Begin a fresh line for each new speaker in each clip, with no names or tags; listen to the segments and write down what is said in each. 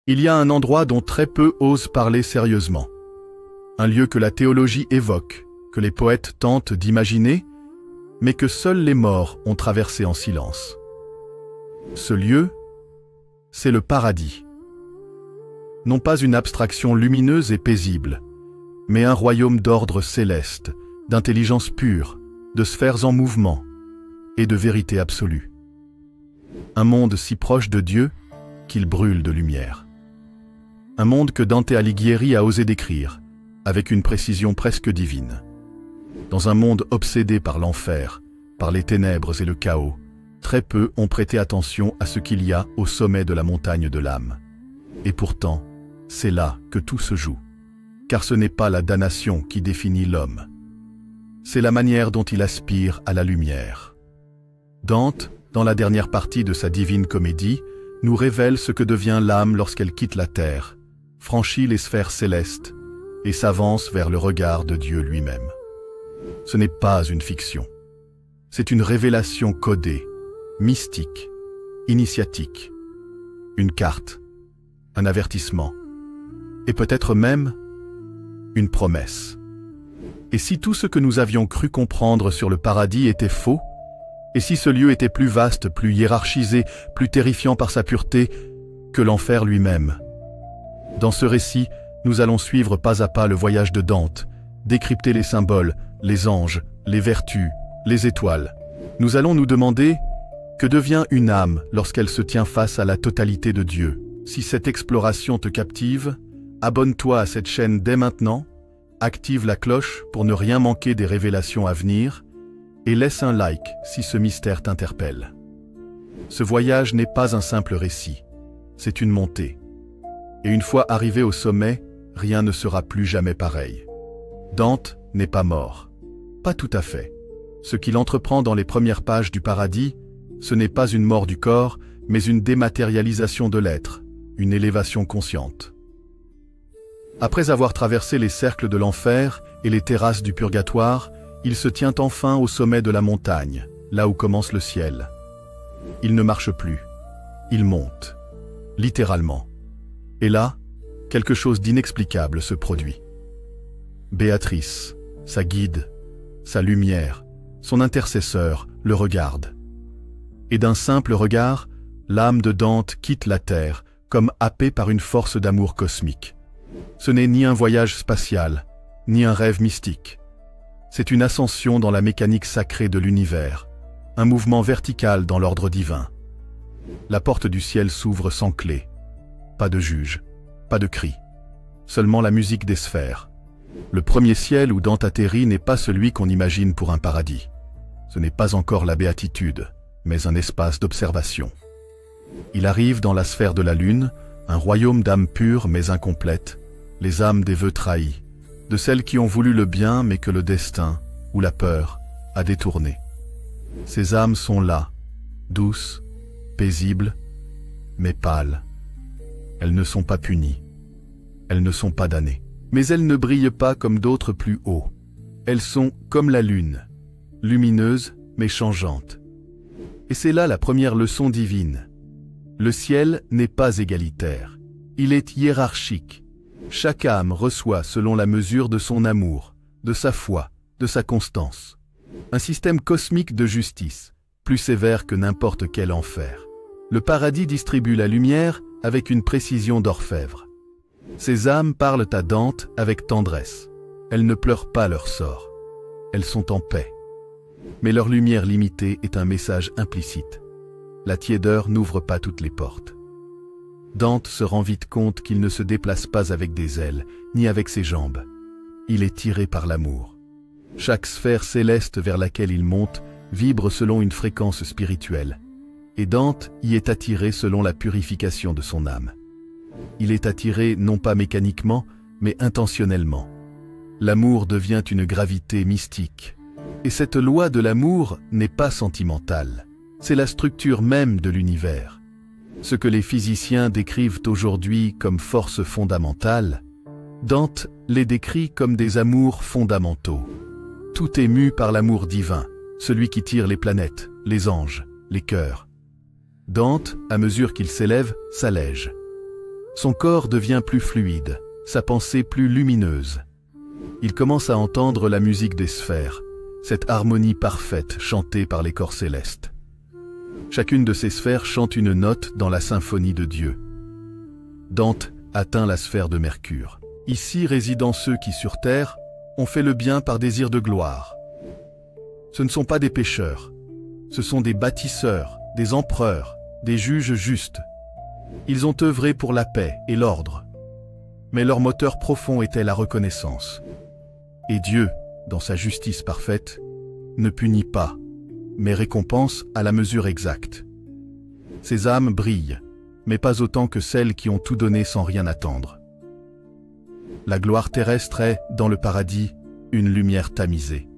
Il y a un endroit dont très peu osent parler sérieusement. Un lieu que la théologie évoque, que les poètes tentent d'imaginer, mais que seuls les morts ont traversé en silence. Ce lieu, c'est le paradis. Non pas une abstraction lumineuse et paisible, mais un royaume d'ordre céleste, d'intelligence pure, de sphères en mouvement et de vérité absolue. Un monde si proche de Dieu qu'il brûle de lumière. Un monde que Dante Alighieri a osé décrire, avec une précision presque divine. Dans un monde obsédé par l'enfer, par les ténèbres et le chaos, très peu ont prêté attention à ce qu'il y a au sommet de la montagne de l'âme. Et pourtant, c'est là que tout se joue. Car ce n'est pas la damnation qui définit l'homme. C'est la manière dont il aspire à la lumière. Dante, dans la dernière partie de sa Divine Comédie, nous révèle ce que devient l'âme lorsqu'elle quitte la terre, franchit les sphères célestes et s'avance vers le regard de Dieu lui-même. Ce n'est pas une fiction. C'est une révélation codée, mystique, initiatique. Une carte, un avertissement, et peut-être même une promesse. Et si tout ce que nous avions cru comprendre sur le paradis était faux, et si ce lieu était plus vaste, plus hiérarchisé, plus terrifiant par sa pureté que l'enfer lui-même? Dans ce récit, nous allons suivre pas à pas le voyage de Dante, décrypter les symboles, les anges, les vertus, les étoiles. Nous allons nous demander que devient une âme lorsqu'elle se tient face à la totalité de Dieu. Si cette exploration te captive, abonne-toi à cette chaîne dès maintenant, active la cloche pour ne rien manquer des révélations à venir et laisse un like si ce mystère t'interpelle. Ce voyage n'est pas un simple récit, c'est une montée. Et une fois arrivé au sommet, rien ne sera plus jamais pareil. Dante n'est pas mort. Pas tout à fait. Ce qu'il entreprend dans les premières pages du paradis, ce n'est pas une mort du corps, mais une dématérialisation de l'être, une élévation consciente. Après avoir traversé les cercles de l'enfer et les terrasses du purgatoire, il se tient enfin au sommet de la montagne, là où commence le ciel. Il ne marche plus. Il monte. Littéralement. Et là, quelque chose d'inexplicable se produit. Béatrice, sa guide, sa lumière, son intercesseur, le regarde. Et d'un simple regard, l'âme de Dante quitte la terre, comme happée par une force d'amour cosmique. Ce n'est ni un voyage spatial, ni un rêve mystique. C'est une ascension dans la mécanique sacrée de l'univers, un mouvement vertical dans l'ordre divin. La porte du ciel s'ouvre sans clé. Pas de juge, pas de cri, seulement la musique des sphères. Le premier ciel où Dante atterrit n'est pas celui qu'on imagine pour un paradis. Ce n'est pas encore la béatitude, mais un espace d'observation. Il arrive dans la sphère de la lune, un royaume d'âmes pures mais incomplètes, les âmes des vœux trahis, de celles qui ont voulu le bien mais que le destin, ou la peur, a détourné. Ces âmes sont là, douces, paisibles, mais pâles. Elles ne sont pas punies. Elles ne sont pas damnées. Mais elles ne brillent pas comme d'autres plus hauts. Elles sont comme la lune, lumineuses mais changeantes. Et c'est là la première leçon divine. Le ciel n'est pas égalitaire. Il est hiérarchique. Chaque âme reçoit selon la mesure de son amour, de sa foi, de sa constance. Un système cosmique de justice, plus sévère que n'importe quel enfer. Le paradis distribue la lumière avec une précision d'orfèvre. Ces âmes parlent à Dante avec tendresse. Elles ne pleurent pas leur sort. Elles sont en paix. Mais leur lumière limitée est un message implicite. La tiédeur n'ouvre pas toutes les portes. Dante se rend vite compte qu'il ne se déplace pas avec des ailes, ni avec ses jambes. Il est tiré par l'amour. Chaque sphère céleste vers laquelle il monte vibre selon une fréquence spirituelle. Et Dante y est attiré selon la purification de son âme. Il est attiré non pas mécaniquement, mais intentionnellement. L'amour devient une gravité mystique. Et cette loi de l'amour n'est pas sentimentale. C'est la structure même de l'univers. Ce que les physiciens décrivent aujourd'hui comme force fondamentale, Dante les décrit comme des amours fondamentaux. Tout est mu par l'amour divin, celui qui tire les planètes, les anges, les cœurs. Dante, à mesure qu'il s'élève, s'allège. Son corps devient plus fluide, sa pensée plus lumineuse. Il commence à entendre la musique des sphères, cette harmonie parfaite chantée par les corps célestes. Chacune de ces sphères chante une note dans la symphonie de Dieu. Dante atteint la sphère de Mercure. Ici résident ceux qui, sur terre, ont fait le bien par désir de gloire. Ce ne sont pas des pécheurs, ce sont des bâtisseurs, des empereurs, des juges justes. Ils ont œuvré pour la paix et l'ordre. Mais leur moteur profond était la reconnaissance. Et Dieu, dans sa justice parfaite, ne punit pas, mais récompense à la mesure exacte. Ces âmes brillent, mais pas autant que celles qui ont tout donné sans rien attendre. La gloire terrestre est, dans le paradis, une lumière tamisée.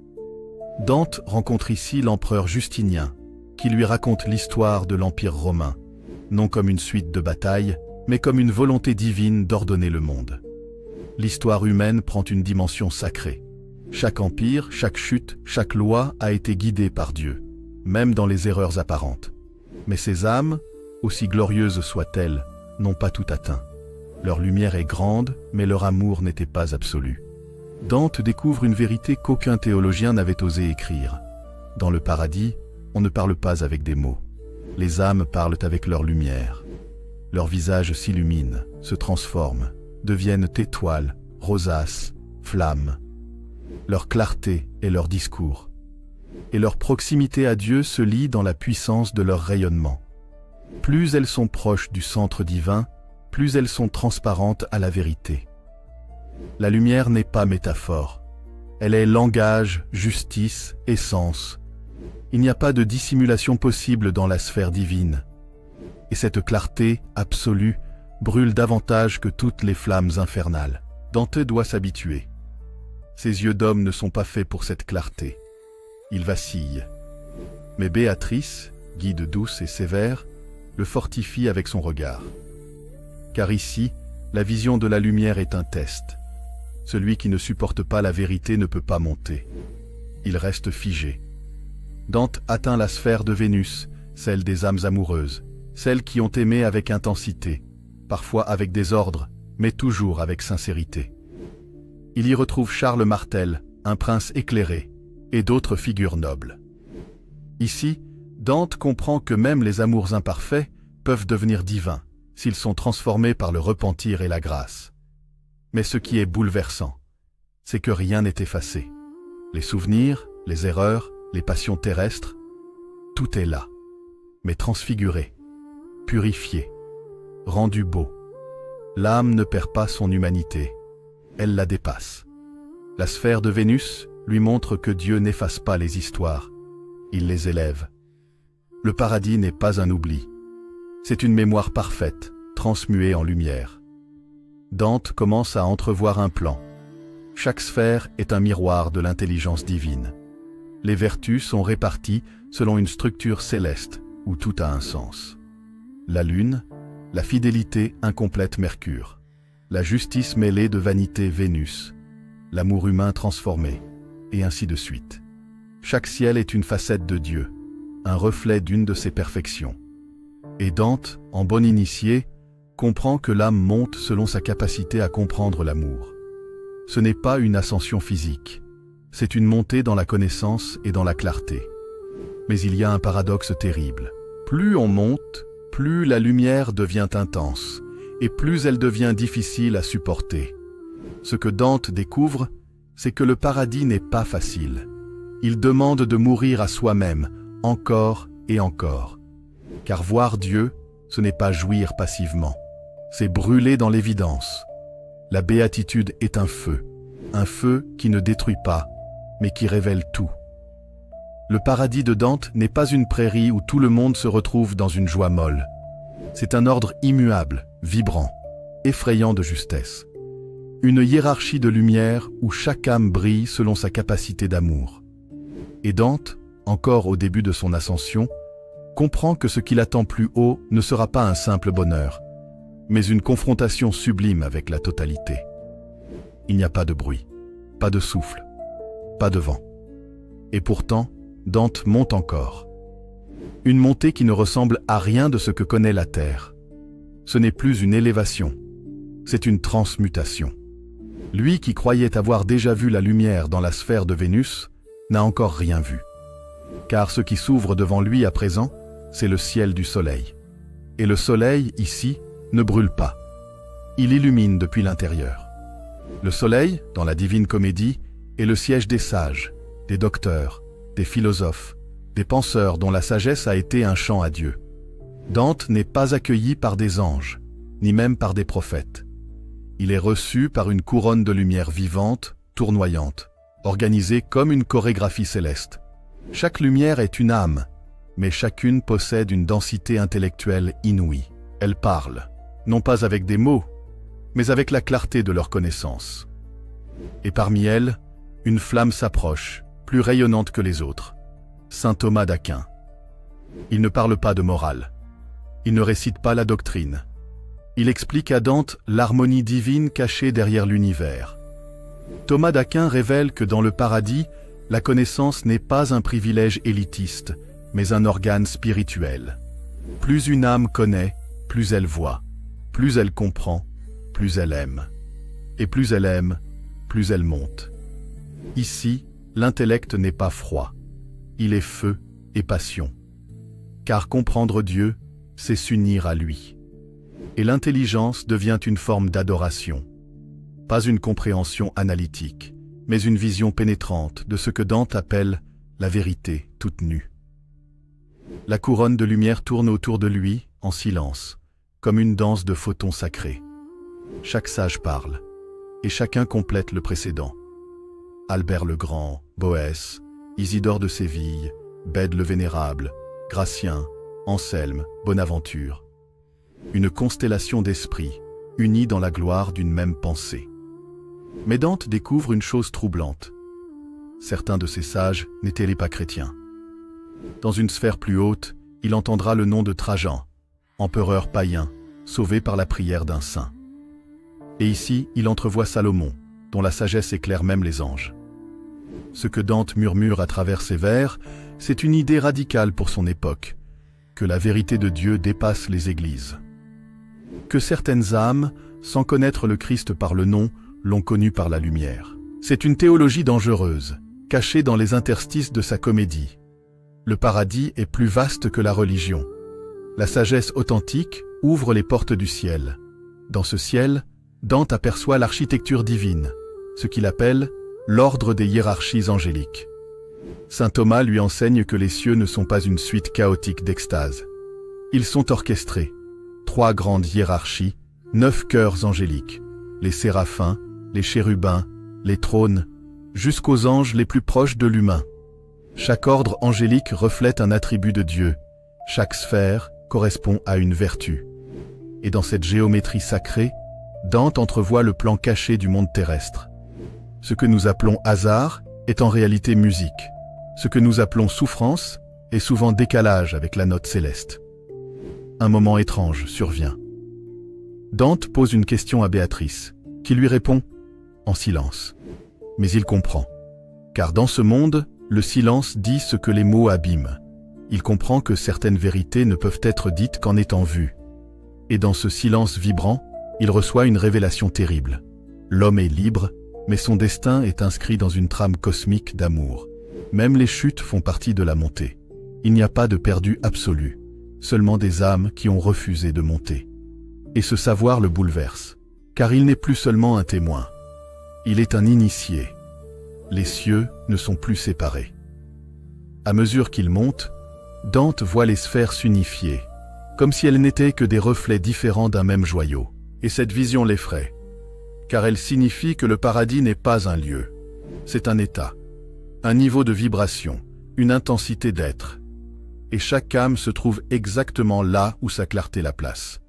Dante rencontre ici l'empereur Justinien, qui lui raconte l'histoire de l'Empire romain, non comme une suite de batailles, mais comme une volonté divine d'ordonner le monde. L'histoire humaine prend une dimension sacrée. Chaque empire, chaque chute, chaque loi a été guidée par Dieu, même dans les erreurs apparentes. Mais ces âmes, aussi glorieuses soient-elles, n'ont pas tout atteint. Leur lumière est grande, mais leur amour n'était pas absolu. Dante découvre une vérité qu'aucun théologien n'avait osé écrire. Dans le paradis, on ne parle pas avec des mots. Les âmes parlent avec leur lumière. Leurs visages s'illuminent, se transforment, deviennent étoiles, rosaces, flammes. Leur clarté est leur discours. Et leur proximité à Dieu se lie dans la puissance de leur rayonnement. Plus elles sont proches du centre divin, plus elles sont transparentes à la vérité. La lumière n'est pas métaphore. Elle est langage, justice, essence. Il n'y a pas de dissimulation possible dans la sphère divine. Et cette clarté absolue brûle davantage que toutes les flammes infernales. Dante doit s'habituer. Ses yeux d'homme ne sont pas faits pour cette clarté. Il vacille. Mais Béatrice, guide douce et sévère, le fortifie avec son regard. Car ici, la vision de la lumière est un test. Celui qui ne supporte pas la vérité ne peut pas monter. Il reste figé. Dante atteint la sphère de Vénus, celle des âmes amoureuses, celles qui ont aimé avec intensité, parfois avec désordre, mais toujours avec sincérité. Il y retrouve Charles Martel, un prince éclairé, et d'autres figures nobles. Ici, Dante comprend que même les amours imparfaits peuvent devenir divins, s'ils sont transformés par le repentir et la grâce. Mais ce qui est bouleversant, c'est que rien n'est effacé. Les souvenirs, les erreurs, les passions terrestres, tout est là, mais transfiguré, purifié, rendu beau. L'âme ne perd pas son humanité, elle la dépasse. La sphère de Vénus lui montre que Dieu n'efface pas les histoires, il les élève. Le paradis n'est pas un oubli, c'est une mémoire parfaite, transmuée en lumière. Dante commence à entrevoir un plan. Chaque sphère est un miroir de l'intelligence divine. Les vertus sont réparties selon une structure céleste où tout a un sens. La lune, la fidélité incomplète Mercure, la justice mêlée de vanité Vénus, l'amour humain transformé, et ainsi de suite. Chaque ciel est une facette de Dieu, un reflet d'une de ses perfections. Et Dante, en bon initié, comprend que l'âme monte selon sa capacité à comprendre l'amour. Ce n'est pas une ascension physique, c'est une montée dans la connaissance et dans la clarté. Mais il y a un paradoxe terrible. Plus on monte, plus la lumière devient intense, et plus elle devient difficile à supporter. Ce que Dante découvre, c'est que le paradis n'est pas facile. Il demande de mourir à soi-même, encore et encore. Car voir Dieu, ce n'est pas jouir passivement, c'est brûler dans l'évidence. La béatitude est un feu qui ne détruit pas, mais qui révèle tout. Le paradis de Dante n'est pas une prairie où tout le monde se retrouve dans une joie molle. C'est un ordre immuable, vibrant, effrayant de justesse. Une hiérarchie de lumière où chaque âme brille selon sa capacité d'amour. Et Dante, encore au début de son ascension, comprend que ce qu'il attend plus haut ne sera pas un simple bonheur, mais une confrontation sublime avec la totalité. Il n'y a pas de bruit, pas de souffle, pas de vent. Et pourtant, Dante monte encore. Une montée qui ne ressemble à rien de ce que connaît la Terre. Ce n'est plus une élévation, C'est une transmutation. Lui qui croyait avoir déjà vu la lumière dans la sphère de Vénus, n'a encore rien vu. Car ce qui s'ouvre devant lui à présent, c'est le ciel du soleil. Et le soleil, ici, ne brûle pas. Il illumine depuis l'intérieur. Le soleil, dans la Divine Comédie, est le siège des sages, des docteurs, des philosophes, des penseurs dont la sagesse a été un chant à Dieu. Dante n'est pas accueilli par des anges, ni même par des prophètes. Il est reçu par une couronne de lumière vivante, tournoyante, organisée comme une chorégraphie céleste. Chaque lumière est une âme, mais chacune possède une densité intellectuelle inouïe. Elles parlent, non pas avec des mots, mais avec la clarté de leur connaissance. Et parmi elles, une flamme s'approche, plus rayonnante que les autres. Saint Thomas d'Aquin. Il ne parle pas de morale. Il ne récite pas la doctrine. Il explique à Dante l'harmonie divine cachée derrière l'univers. Thomas d'Aquin révèle que dans le paradis, la connaissance n'est pas un privilège élitiste, mais un organe spirituel. Plus une âme connaît, plus elle voit. Plus elle comprend, plus elle aime. Et plus elle aime, plus elle monte. Ici, l'intellect n'est pas froid. Il est feu et passion. Car comprendre Dieu, c'est s'unir à lui. Et l'intelligence devient une forme d'adoration. Pas une compréhension analytique, mais une vision pénétrante de ce que Dante appelle la vérité toute nue. La couronne de lumière tourne autour de lui, en silence, comme une danse de photons sacrés. Chaque sage parle, et chacun complète le précédent. Albert le Grand, Boès, Isidore de Séville, Bède le Vénérable, Gratien, Anselme, Bonaventure. Une constellation d'esprits, unis dans la gloire d'une même pensée. Mais Dante découvre une chose troublante. Certains de ces sages n'étaient pas chrétiens. Dans une sphère plus haute, il entendra le nom de Trajan, empereur païen, sauvé par la prière d'un saint. Et ici, il entrevoit Salomon, dont la sagesse éclaire même les anges. Ce que Dante murmure à travers ses vers, c'est une idée radicale pour son époque, que la vérité de Dieu dépasse les églises. Que certaines âmes, sans connaître le Christ par le nom, l'ont connu par la lumière. C'est une théologie dangereuse, cachée dans les interstices de sa comédie. Le paradis est plus vaste que la religion. La sagesse authentique ouvre les portes du ciel. Dans ce ciel, Dante aperçoit l'architecture divine, ce qu'il appelle l'ordre des hiérarchies angéliques. Saint Thomas lui enseigne que les cieux ne sont pas une suite chaotique d'extase. Ils sont orchestrés. 3 grandes hiérarchies, 9 chœurs angéliques, les séraphins, les chérubins, les trônes, jusqu'aux anges les plus proches de l'humain. Chaque ordre angélique reflète un attribut de Dieu. Chaque sphère correspond à une vertu. Et dans cette géométrie sacrée, Dante entrevoit le plan caché du monde terrestre. Ce que nous appelons hasard est en réalité musique. Ce que nous appelons souffrance est souvent décalage avec la note céleste. Un moment étrange survient. Dante pose une question à Béatrice, qui lui répond en silence. Mais il comprend. Car dans ce monde, le silence dit ce que les mots abîment. Il comprend que certaines vérités ne peuvent être dites qu'en étant vues. Et dans ce silence vibrant, il reçoit une révélation terrible. L'homme est libre, mais son destin est inscrit dans une trame cosmique d'amour. Même les chutes font partie de la montée. Il n'y a pas de perdu absolu, seulement des âmes qui ont refusé de monter. Et ce savoir le bouleverse, car il n'est plus seulement un témoin. Il est un initié. Les cieux ne sont plus séparés. À mesure qu'il monte, Dante voit les sphères s'unifier, comme si elles n'étaient que des reflets différents d'un même joyau. Et cette vision l'effraie, car elle signifie que le paradis n'est pas un lieu. C'est un état, un niveau de vibration, une intensité d'être. Et chaque âme se trouve exactement là où sa clarté la place.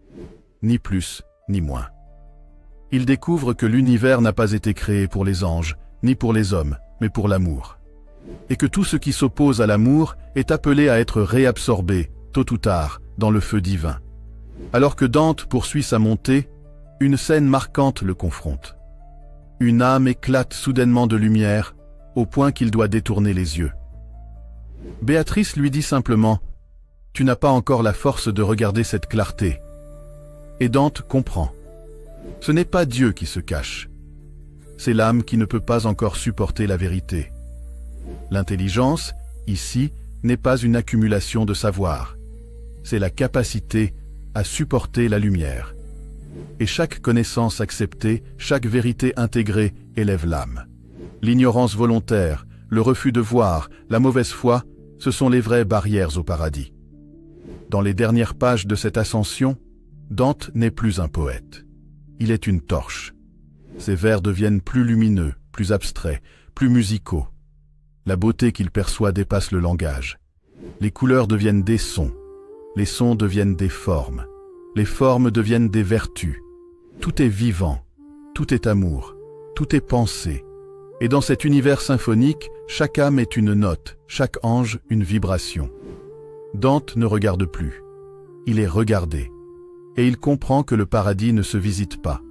Ni plus, ni moins. Il découvre que l'univers n'a pas été créé pour les anges, ni pour les hommes, mais pour l'amour. Et que tout ce qui s'oppose à l'amour est appelé à être réabsorbé, tôt ou tard, dans le feu divin. Alors que Dante poursuit sa montée, une scène marquante le confronte. Une âme éclate soudainement de lumière, au point qu'il doit détourner les yeux. Béatrice lui dit simplement « Tu n'as pas encore la force de regarder cette clarté. » Et Dante comprend. Ce n'est pas Dieu qui se cache. C'est l'âme qui ne peut pas encore supporter la vérité. L'intelligence, ici, n'est pas une accumulation de savoir. C'est la capacité à supporter la lumière. Et chaque connaissance acceptée, chaque vérité intégrée élève l'âme. L'ignorance volontaire, le refus de voir, la mauvaise foi, ce sont les vraies barrières au paradis. Dans les dernières pages de cette ascension, Dante n'est plus un poète. Il est une torche. Ses vers deviennent plus lumineux, plus abstraits, plus musicaux. La beauté qu'il perçoit dépasse le langage. Les couleurs deviennent des sons. Les sons deviennent des formes. Les formes deviennent des vertus. Tout est vivant. Tout est amour. Tout est pensée. Et dans cet univers symphonique, chaque âme est une note, chaque ange une vibration. Dante ne regarde plus. Il est regardé. Et il comprend que le paradis ne se visite pas.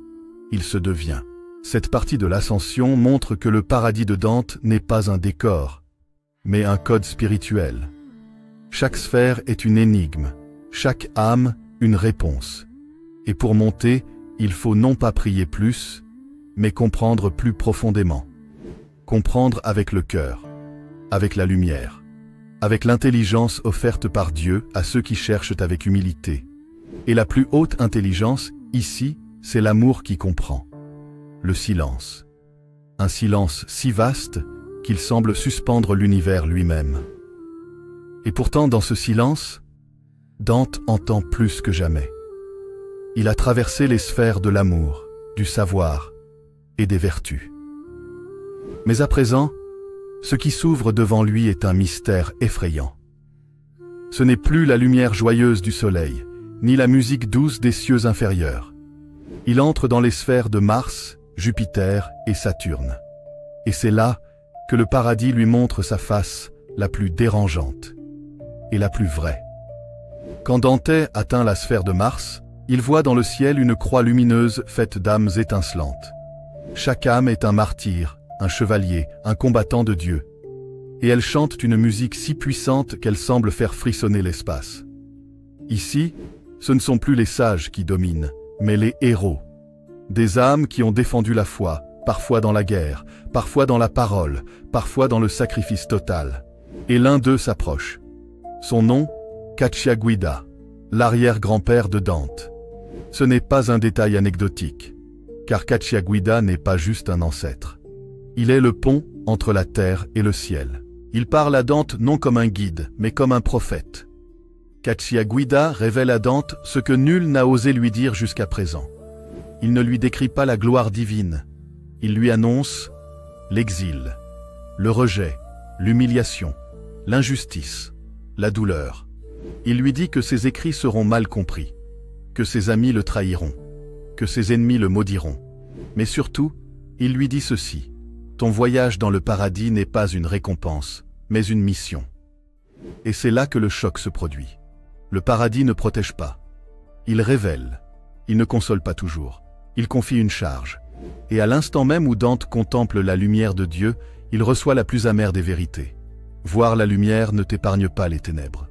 Il se devient. Cette partie de l'ascension montre que le paradis de Dante n'est pas un décor, mais un code spirituel. Chaque sphère est une énigme, chaque âme une réponse. Et pour monter, il faut non pas prier plus, mais comprendre plus profondément. Comprendre avec le cœur, avec la lumière, avec l'intelligence offerte par Dieu à ceux qui cherchent avec humilité. Et la plus haute intelligence, ici, c'est l'amour qui comprend. Le silence. Un silence si vaste qu'il semble suspendre l'univers lui-même. Et pourtant, dans ce silence, Dante entend plus que jamais. Il a traversé les sphères de l'amour, du savoir et des vertus. Mais à présent, ce qui s'ouvre devant lui est un mystère effrayant. Ce n'est plus la lumière joyeuse du soleil, ni la musique douce des cieux inférieurs. Il entre dans les sphères de Mars, Jupiter et Saturne. Et c'est là que le paradis lui montre sa face la plus dérangeante et la plus vraie. Quand Dante atteint la sphère de Mars, il voit dans le ciel une croix lumineuse faite d'âmes étincelantes. Chaque âme est un martyr, un chevalier, un combattant de Dieu. Et elles chantent une musique si puissante qu'elle semble faire frissonner l'espace. Ici, ce ne sont plus les sages qui dominent, mais les héros. Des âmes qui ont défendu la foi, parfois dans la guerre, parfois dans la parole, parfois dans le sacrifice total. Et l'un d'eux s'approche. Son nom, Cacciaguida, l'arrière-grand-père de Dante. Ce n'est pas un détail anecdotique, car Cacciaguida n'est pas juste un ancêtre. Il est le pont entre la terre et le ciel. Il parle à Dante non comme un guide, mais comme un prophète. Cacciaguida révèle à Dante ce que nul n'a osé lui dire jusqu'à présent. Il ne lui décrit pas la gloire divine. Il lui annonce l'exil, le rejet, l'humiliation, l'injustice, la douleur. Il lui dit que ses écrits seront mal compris, que ses amis le trahiront, que ses ennemis le maudiront. Mais surtout, il lui dit ceci: ton voyage dans le paradis n'est pas une récompense, mais une mission. Et c'est là que le choc se produit. Le paradis ne protège pas. Il révèle. Il ne console pas toujours. Il confie une charge. Et à l'instant même où Dante contemple la lumière de Dieu, il reçoit la plus amère des vérités. Voir la lumière ne t'épargne pas les ténèbres.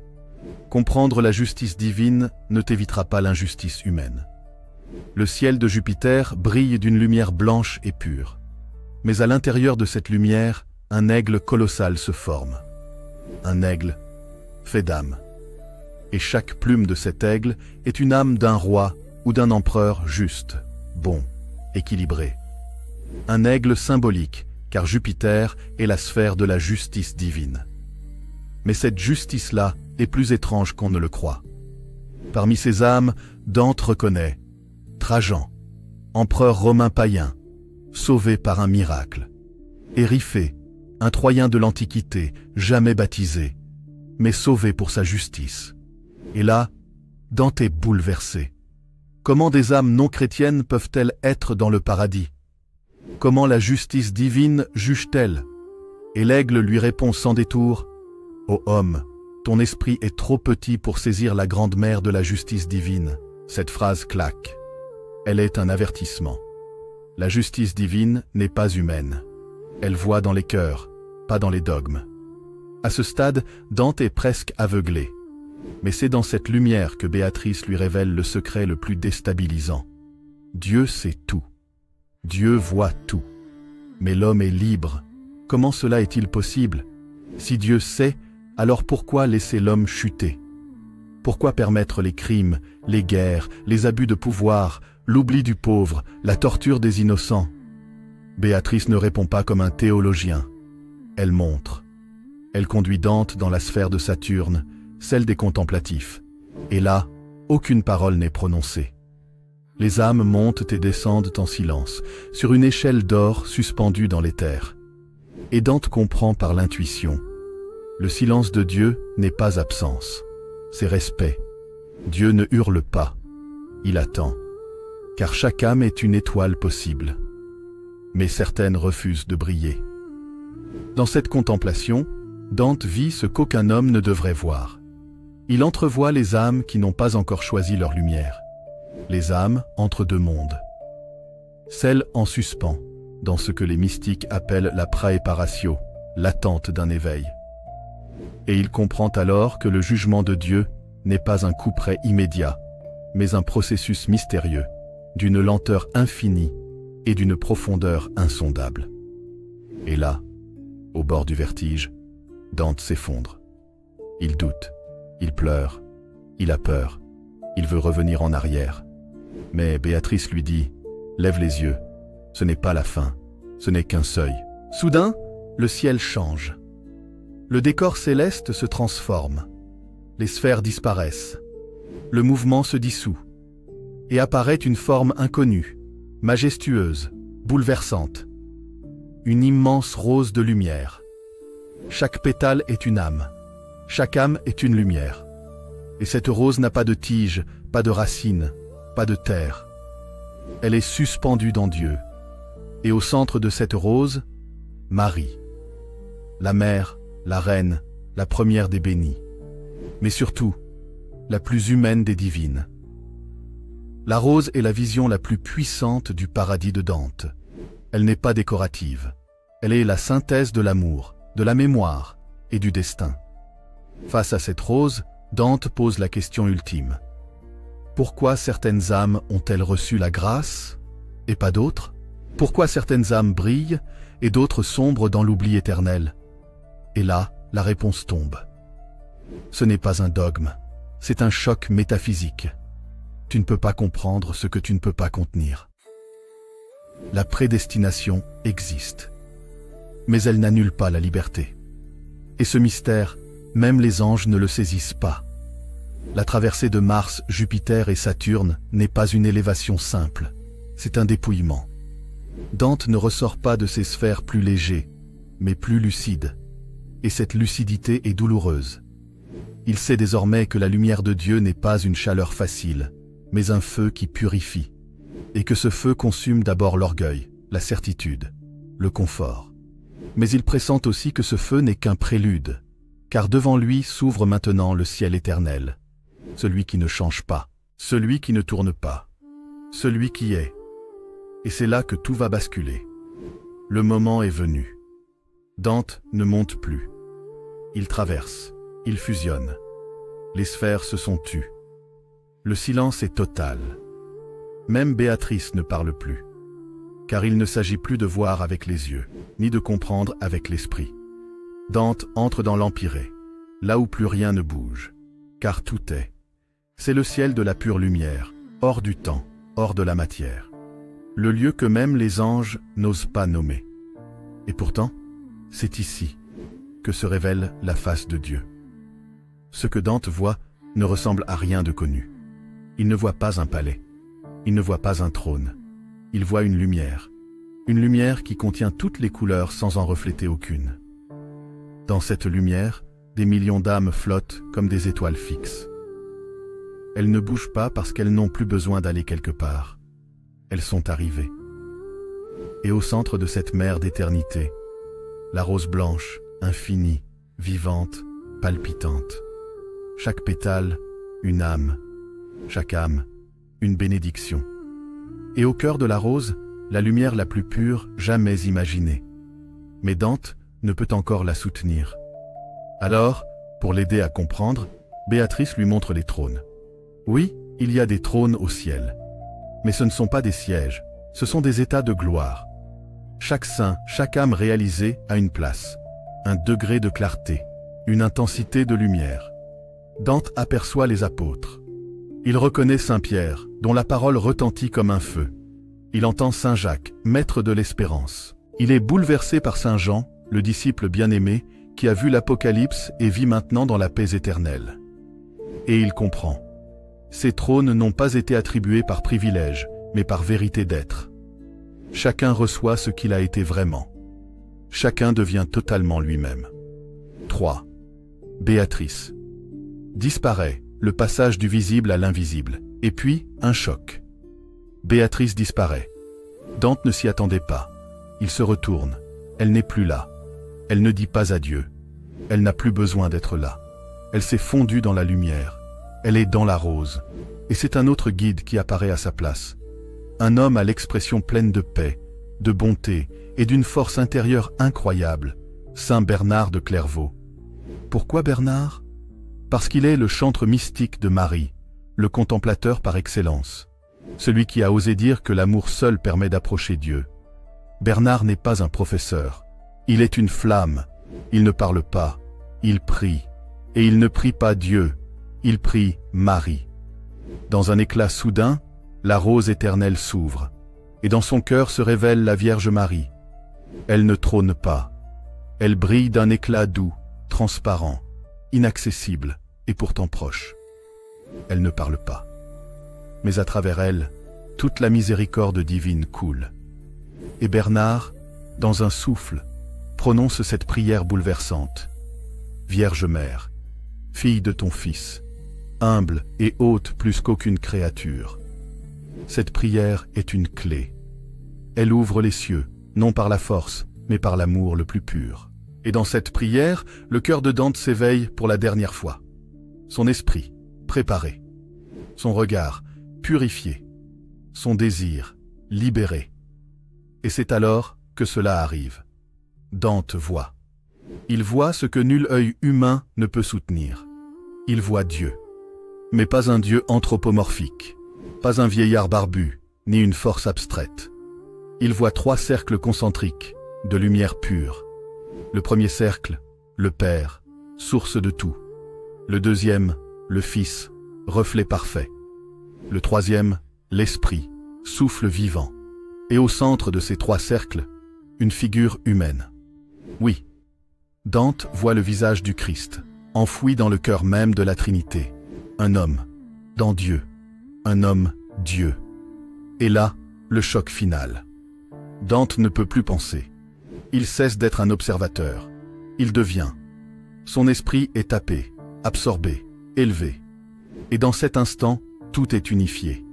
Comprendre la justice divine ne t'évitera pas l'injustice humaine. Le ciel de Jupiter brille d'une lumière blanche et pure. Mais à l'intérieur de cette lumière, un aigle colossal se forme. Un aigle fait d'âme. Et chaque plume de cet aigle est une âme d'un roi ou d'un empereur juste, bon, équilibré. Un aigle symbolique, car Jupiter est la sphère de la justice divine. Mais cette justice-là est plus étrange qu'on ne le croit. Parmi ces âmes, Dante reconnaît Trajan, empereur romain païen, sauvé par un miracle. Éryphée, un Troyen de l'Antiquité, jamais baptisé, mais sauvé pour sa justice. Et là, Dante est bouleversé. Comment des âmes non chrétiennes peuvent-elles être dans le paradis? Comment la justice divine juge-t-elle? Et l'aigle lui répond sans détour: ô homme, ton esprit est trop petit pour saisir la grande mère de la justice divine. Cette phrase claque. Elle est un avertissement. La justice divine n'est pas humaine. Elle voit dans les cœurs, pas dans les dogmes. À ce stade, Dante est presque aveuglé. Mais c'est dans cette lumière que Béatrice lui révèle le secret le plus déstabilisant. Dieu sait tout. Dieu voit tout. Mais l'homme est libre. Comment cela est-il possible? Si Dieu sait, alors pourquoi laisser l'homme chuter? Pourquoi permettre les crimes, les guerres, les abus de pouvoir, l'oubli du pauvre, la torture des innocents? Béatrice ne répond pas comme un théologien. Elle montre. Elle conduit Dante dans la sphère de Saturne, celle des contemplatifs. Et là, aucune parole n'est prononcée. Les âmes montent et descendent en silence, sur une échelle d'or suspendue dans l'éther. Et Dante comprend par l'intuition. Le silence de Dieu n'est pas absence, c'est respect. Dieu ne hurle pas, il attend. Car chaque âme est une étoile possible. Mais certaines refusent de briller. Dans cette contemplation, Dante vit ce qu'aucun homme ne devrait voir. Il entrevoit les âmes qui n'ont pas encore choisi leur lumière. Les âmes entre deux mondes. Celles en suspens, dans ce que les mystiques appellent la praeparatio, l'attente d'un éveil. Et il comprend alors que le jugement de Dieu n'est pas un couperet immédiat, mais un processus mystérieux, d'une lenteur infinie et d'une profondeur insondable. Et là, au bord du vertige, Dante s'effondre. Il doute, il pleure, il a peur, il veut revenir en arrière. Mais Béatrice lui dit « Lève les yeux, ce n'est pas la fin, ce n'est qu'un seuil. » Soudain, le ciel change. Le décor céleste se transforme. Les sphères disparaissent. Le mouvement se dissout. Et apparaît une forme inconnue, majestueuse, bouleversante. Une immense rose de lumière. Chaque pétale est une âme. Chaque âme est une lumière. Et cette rose n'a pas de tige, pas de racines, pas de terre. Elle est suspendue dans Dieu. Et au centre de cette rose, Marie. La mère, la reine, la première des bénies. Mais surtout, la plus humaine des divines. La rose est la vision la plus puissante du paradis de Dante. Elle n'est pas décorative. Elle est la synthèse de l'amour, de la mémoire et du destin. Face à cette rose, Dante pose la question ultime. Pourquoi certaines âmes ont-elles reçu la grâce et pas d'autres? Pourquoi certaines âmes brillent et d'autres sombrent dans l'oubli éternel? Et là, la réponse tombe. Ce n'est pas un dogme, c'est un choc métaphysique. Tu ne peux pas comprendre ce que tu ne peux pas contenir. La prédestination existe, mais elle n'annule pas la liberté. Et ce mystère, même les anges ne le saisissent pas. La traversée de Mars, Jupiter et Saturne n'est pas une élévation simple, c'est un dépouillement. Dante ne ressort pas de ces sphères plus légers, mais plus lucides. Et cette lucidité est douloureuse. Il sait désormais que la lumière de Dieu n'est pas une chaleur facile, mais un feu qui purifie, et que ce feu consume d'abord l'orgueil, la certitude, le confort. Mais il pressent aussi que ce feu n'est qu'un prélude, car devant lui s'ouvre maintenant le ciel éternel, celui qui ne change pas, celui qui ne tourne pas, celui qui est. Et c'est là que tout va basculer. Le moment est venu. Dante ne monte plus. Il traverse, il fusionne. Les sphères se sont tues. Le silence est total. Même Béatrice ne parle plus. Car il ne s'agit plus de voir avec les yeux, ni de comprendre avec l'esprit. Dante entre dans l'empyrée, là où plus rien ne bouge, car tout est. C'est le ciel de la pure lumière, hors du temps, hors de la matière. Le lieu que même les anges n'osent pas nommer. Et pourtant, c'est ici que se révèle la face de Dieu. Ce que Dante voit ne ressemble à rien de connu. Il ne voit pas un palais, il ne voit pas un trône. Il voit une lumière qui contient toutes les couleurs sans en refléter aucune. Dans cette lumière, des millions d'âmes flottent comme des étoiles fixes. Elles ne bougent pas parce qu'elles n'ont plus besoin d'aller quelque part. Elles sont arrivées. Et au centre de cette mer d'éternité, la rose blanche, infinie, vivante, palpitante. Chaque pétale, une âme. Chaque âme, une bénédiction. Et au cœur de la rose, la lumière la plus pure jamais imaginée. Mais Dante ne peut encore la soutenir. Alors, pour l'aider à comprendre, Béatrice lui montre les trônes. Oui, il y a des trônes au ciel. Mais ce ne sont pas des sièges, ce sont des états de gloire. Chaque saint, chaque âme réalisée a une place, un degré de clarté, une intensité de lumière. Dante aperçoit les apôtres. Il reconnaît Saint Pierre, dont la parole retentit comme un feu. Il entend Saint Jacques, maître de l'espérance. Il est bouleversé par Saint Jean, le disciple bien-aimé, qui a vu l'Apocalypse et vit maintenant dans la paix éternelle. Et il comprend. Ces trônes n'ont pas été attribués par privilège, mais par vérité d'être. Chacun reçoit ce qu'il a été vraiment. Chacun devient totalement lui-même. 3. Béatrice. Disparaît, le passage du visible à l'invisible, et puis un choc. Béatrice disparaît. Dante ne s'y attendait pas. Il se retourne. Elle n'est plus là. Elle ne dit pas adieu. Elle n'a plus besoin d'être là. Elle s'est fondue dans la lumière. Elle est dans la rose. Et c'est un autre guide qui apparaît à sa place. Un homme à l'expression pleine de paix, de bonté et d'une force intérieure incroyable, Saint Bernard de Clairvaux. Pourquoi Bernard? Parce qu'il est le chantre mystique de Marie, le contemplateur par excellence, celui qui a osé dire que l'amour seul permet d'approcher Dieu. Bernard n'est pas un professeur, il est une flamme, il ne parle pas, il prie, et il ne prie pas Dieu, il prie Marie. Dans un éclat soudain, la rose éternelle s'ouvre, et dans son cœur se révèle la Vierge Marie. Elle ne trône pas, elle brille d'un éclat doux, transparent, inaccessible et pourtant proche. Elle ne parle pas, mais à travers elle, toute la miséricorde divine coule. Et Bernard, dans un souffle, prononce cette prière bouleversante. Vierge Mère, fille de ton Fils, humble et haute plus qu'aucune créature. Cette prière est une clé. Elle ouvre les cieux, non par la force, mais par l'amour le plus pur. Et dans cette prière, le cœur de Dante s'éveille pour la dernière fois. Son esprit, préparé. Son regard, purifié. Son désir, libéré. Et c'est alors que cela arrive. Dante voit. Il voit ce que nul œil humain ne peut soutenir. Il voit Dieu. Mais pas un Dieu anthropomorphique, pas un vieillard barbu, ni une force abstraite. Il voit 3 cercles concentriques, de lumière pure. Le premier cercle, le Père, source de tout. Le deuxième, le Fils, reflet parfait. Le troisième, l'Esprit, souffle vivant. Et au centre de ces 3 cercles, une figure humaine. Oui, Dante voit le visage du Christ, enfoui dans le cœur même de la Trinité. Un homme, dans Dieu. Un homme, Dieu. Et là, le choc final. Dante ne peut plus penser. Il cesse d'être un observateur. Il devient. Son esprit est tapé, absorbé, élevé. Et dans cet instant, tout est unifié.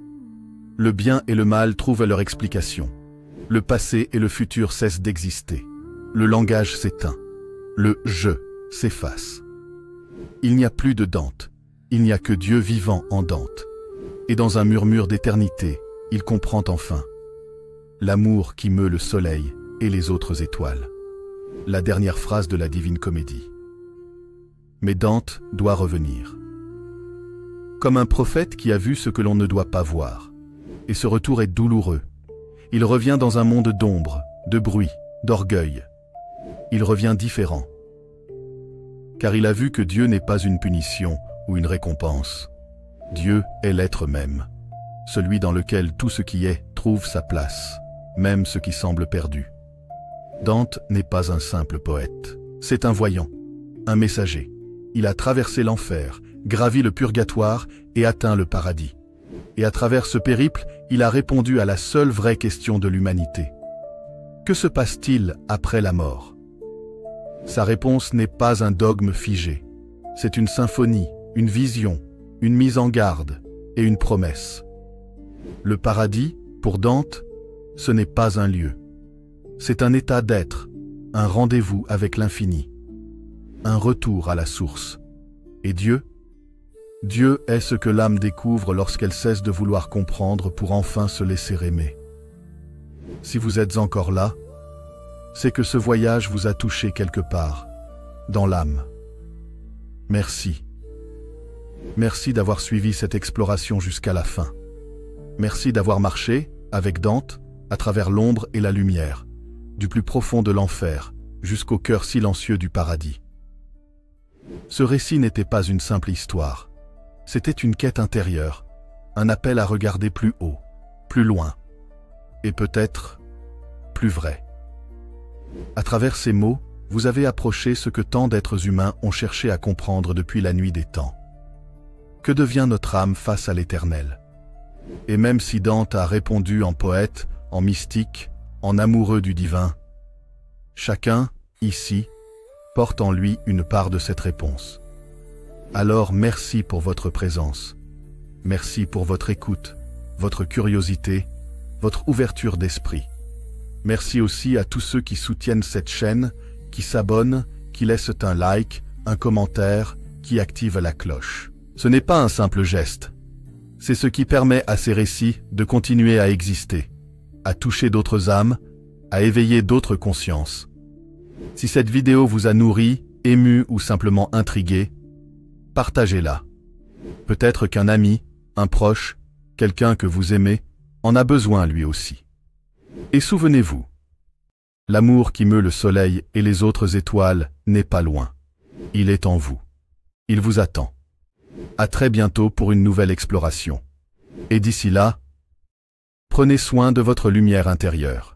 Le bien et le mal trouvent leur explication. Le passé et le futur cessent d'exister. Le langage s'éteint. Le « je » s'efface. Il n'y a plus de Dante. Il n'y a que Dieu vivant en Dante. Et dans un murmure d'éternité, il comprend enfin. L'amour qui meut le soleil et les autres étoiles. La dernière phrase de la Divine Comédie. Mais Dante doit revenir. Comme un prophète qui a vu ce que l'on ne doit pas voir. Et ce retour est douloureux. Il revient dans un monde d'ombre, de bruit, d'orgueil. Il revient différent. Car il a vu que Dieu n'est pas une punition ou une récompense. Dieu est l'être même, celui dans lequel tout ce qui est trouve sa place, même ce qui semble perdu. Dante n'est pas un simple poète, c'est un voyant, un messager. Il a traversé l'enfer, gravi le purgatoire et atteint le paradis. Et à travers ce périple, il a répondu à la seule vraie question de l'humanité. Que se passe-t-il après la mort? Sa réponse n'est pas un dogme figé. C'est une symphonie, une vision, une mise en garde et une promesse. Le paradis, pour Dante, ce n'est pas un lieu. C'est un état d'être, un rendez-vous avec l'infini, un retour à la source. Et Dieu? Dieu est ce que l'âme découvre lorsqu'elle cesse de vouloir comprendre pour enfin se laisser aimer. Si vous êtes encore là, c'est que ce voyage vous a touché quelque part, dans l'âme. Merci. Merci d'avoir suivi cette exploration jusqu'à la fin. Merci d'avoir marché, avec Dante, à travers l'ombre et la lumière, du plus profond de l'enfer jusqu'au cœur silencieux du paradis. Ce récit n'était pas une simple histoire. C'était une quête intérieure, un appel à regarder plus haut, plus loin, et peut-être plus vrai. À travers ces mots, vous avez approché ce que tant d'êtres humains ont cherché à comprendre depuis la nuit des temps. Que devient notre âme face à l'Éternel? Et même si Dante a répondu en poète, en mystique, en amoureux du divin, chacun, ici, porte en lui une part de cette réponse. Alors merci pour votre présence. Merci pour votre écoute, votre curiosité, votre ouverture d'esprit. Merci aussi à tous ceux qui soutiennent cette chaîne, qui s'abonnent, qui laissent un like, un commentaire, qui activent la cloche. Ce n'est pas un simple geste. C'est ce qui permet à ces récits de continuer à exister, à toucher d'autres âmes, à éveiller d'autres consciences. Si cette vidéo vous a nourri, ému ou simplement intrigué, partagez-la. Peut-être qu'un ami, un proche, quelqu'un que vous aimez, en a besoin lui aussi. Et souvenez-vous, l'amour qui meut le soleil et les autres étoiles n'est pas loin. Il est en vous. Il vous attend. À très bientôt pour une nouvelle exploration. Et d'ici là, prenez soin de votre lumière intérieure.